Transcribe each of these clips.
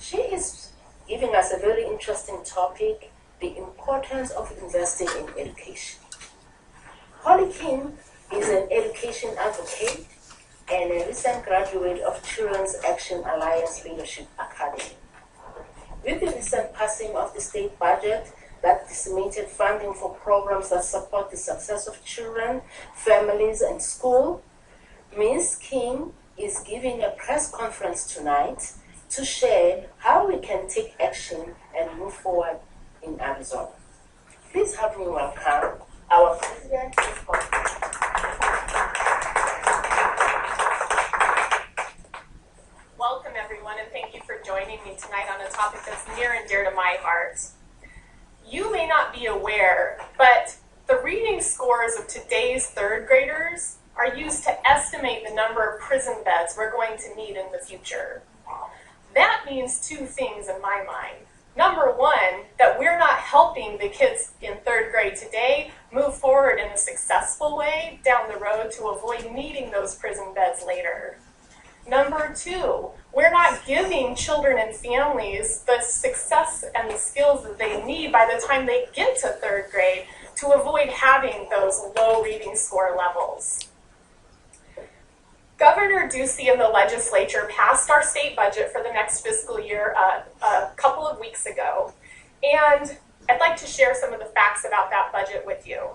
She is giving us a very interesting topic, the importance of investing in education. Holly King is an education advocate and a recent graduate of Children's Action Alliance Leadership Academy. With the recent passing of the state budget that decimated funding for programs that support the success of children, families, and school, Ms. King is giving a press conference tonight to share how we can take action and move forward in Arizona. Please help me welcome our President. Welcome everyone, and thank you for joining me tonight on a topic that's near and dear to my heart. You may not be aware, but the reading scores of today's third graders are used to estimate the number of prison beds we're going to need in the future. That means two things in my mind. Number one, that we're not helping the kids in third grade today move forward in a successful way down the road to avoid needing those prison beds later. Number two, we're not giving children and families the success and the skills that they need by the time they get to third grade to avoid having those low reading score levels. Governor Ducey and the legislature passed our state budget for the next fiscal year a couple of weeks ago, and I'd like to share some of the facts about that budget with you.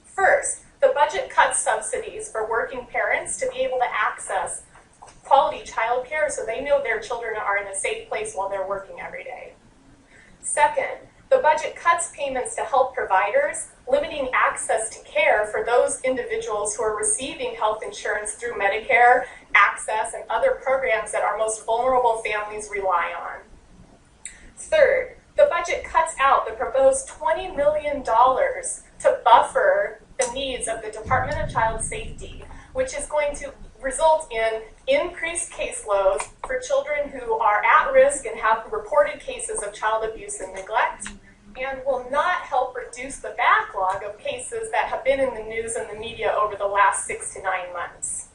First, the budget cuts subsidies for working parents to be able to access quality childcare so they know their children are in a safe place while they're working every day. Second, the budget cuts payments to health providers, limiting access to care for those individuals who are receiving health insurance through Medicare, Access, and other programs that our most vulnerable families rely on. Third, the budget cuts out the proposed $20 million to buffer the needs of the Department of Child Safety, which is going to result in increased caseloads for children who are at risk and have reported cases of child abuse and neglect, and will not help reduce the backlog of cases that have been in the news and the media over the last 6 to 9 months.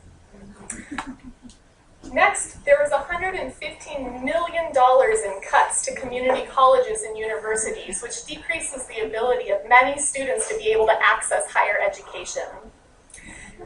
Next, there is $115 million in cuts to community colleges and universities, which decreases the ability of many students to be able to access higher education.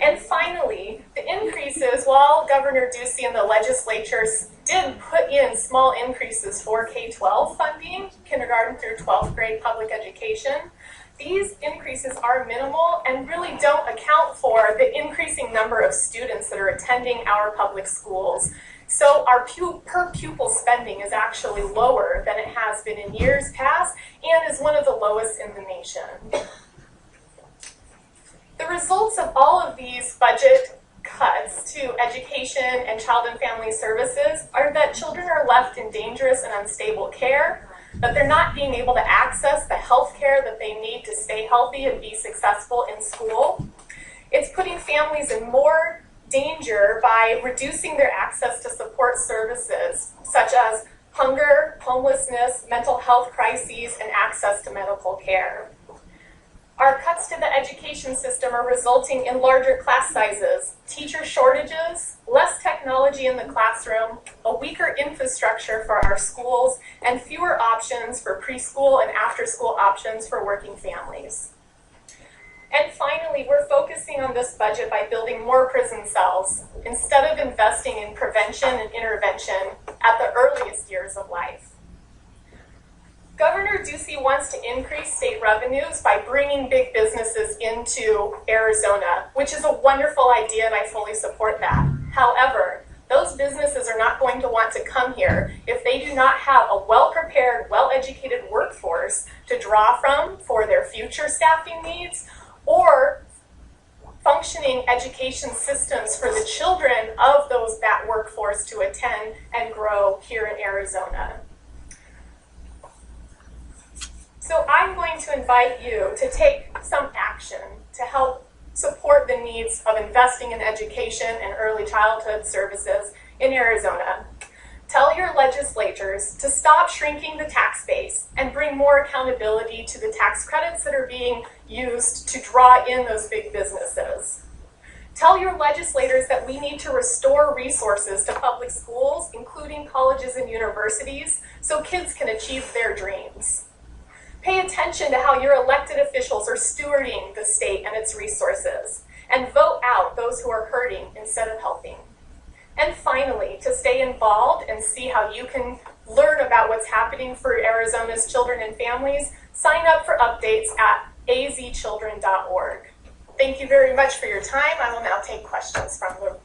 And finally, the increases, while Governor Ducey and the legislatures did put in small increases for K-12 funding, kindergarten through 12th grade public education, these increases are minimal and really don't account for the increasing number of students that are attending our public schools. So our per pupil spending is actually lower than it has been in years past and is one of the lowest in the nation. The results of all of these budget cuts to education and child and family services are that children are left in dangerous and unstable care, that they're not being able to access the health care that they need to stay healthy and be successful in school. It's putting families in more danger by reducing their access to support services, such as hunger, homelessness, mental health crises, and access to medical care. Our cuts to the education system are resulting in larger class sizes, teacher shortages, less technology in the classroom, a weaker infrastructure for our schools, and fewer options for preschool and after-school options for working families. And finally, we're focusing on this budget by building more prison cells instead of investing in prevention and intervention at the earliest years of life. Governor Ducey wants to increase state revenues by bringing big businesses into Arizona, which is a wonderful idea and I fully support that. However, those businesses are not going to want to come here if they do not have a well-prepared, well-educated workforce to draw from for their future staffing needs or functioning education systems for the children of that workforce to attend and grow here in Arizona. So I'm going to invite you to take some action to help support the needs of investing in education and early childhood services in Arizona. Tell your legislators to stop shrinking the tax base and bring more accountability to the tax credits that are being used to draw in those big businesses. Tell your legislators that we need to restore resources to public schools, including college colleges and universities so kids can achieve their dreams. Pay attention to how your elected officials are stewarding the state and its resources, and vote out those who are hurting instead of helping. And finally, to stay involved and see how you can learn about what's happening for Arizona's children and families, sign up for updates at azchildren.org. Thank you very much for your time. I will now take questions from the